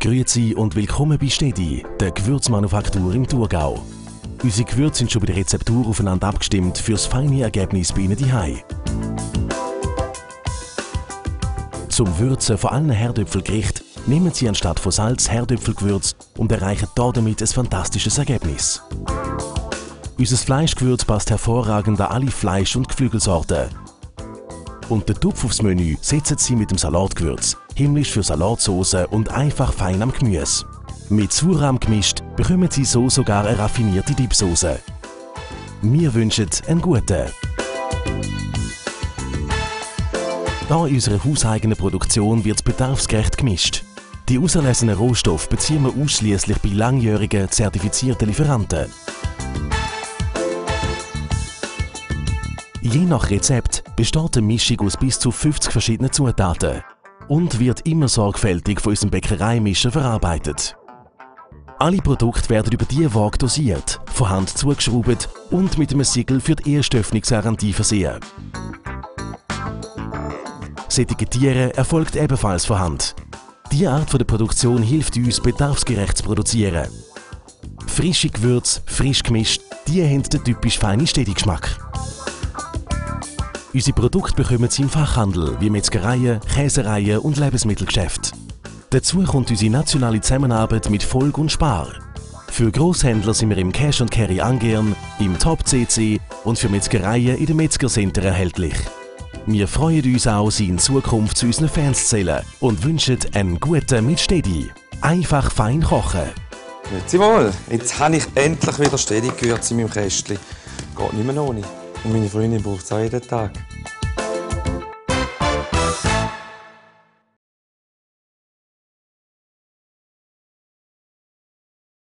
Grüezi und willkommen bei Stedi, der Gewürzmanufaktur im Thurgau. Unsere Gewürze sind schon bei der Rezeptur aufeinander abgestimmt für das feine Ergebnis bei Ihnen zu Hause. Zum Würzen von allen Herdöpfelgerichten nehmen Sie anstatt von Salz Herdöpfelgewürz und erreichen damit ein fantastisches Ergebnis. Unser Fleischgewürz passt hervorragend an alle Fleisch- und Geflügelsorten. Und den Tupf aufs Menü setzen Sie mit dem Salatgewürz, himmlisch für Salatsauce und einfach fein am Gemüse. Mit Surrahm gemischt bekommen Sie so sogar eine raffinierte Dipsauce. Wir wünschen einen guten. Da in unserer hauseigenen Produktion wird bedarfsgerecht gemischt. Die auserlesenen Rohstoffe beziehen wir ausschließlich bei langjährigen, zertifizierten Lieferanten. Je nach Rezept besteht eine Mischung aus bis zu 50 verschiedenen Zutaten und wird immer sorgfältig von unserem Bäckereimischer verarbeitet. Alle Produkte werden über diese Waage dosiert, von Hand zugeschraubt und mit einem Siegel für die Erstöffnungsgarantie versehen. Das Etikettieren erfolgt ebenfalls von Hand. Diese Art der Produktion hilft uns, bedarfsgerecht zu produzieren. Frische Gewürze, frisch gemischt, die haben den typisch feinen Stedi-Geschmack. Unsere Produkte bekommen Sie im Fachhandel, wie Metzgereien, Käsereien und Lebensmittelgeschäfte. Dazu kommt unsere nationale Zusammenarbeit mit Volk und Spar. Für Grosshändler sind wir im Cash & Carry Angern, im Top CC und für Metzgereien in den Metzgercenter erhältlich. Wir freuen uns auch, Sie in Zukunft zu unseren Fans zu zählen und wünschen einen guten mit Stedi. Einfach fein kochen. Grüezi wohl, jetzt habe ich endlich wieder Stedi-Gewürze in meinem Kästchen. Geht nicht mehr ohne. Und meine Freundin braucht es auch jeden Tag.